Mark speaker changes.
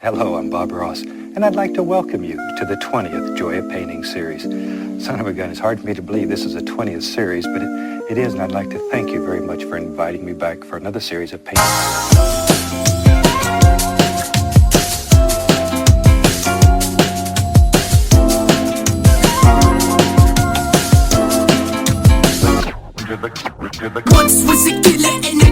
Speaker 1: Hello, I'm Bob Ross, and I'd like to welcome you to the 20th Joy of Painting series. Son of a gun, it's hard for me to believe this is the 20th series, but it is, and I'd like to thank you very much for inviting me back for another series of painting.
Speaker 2: Once was a killer and a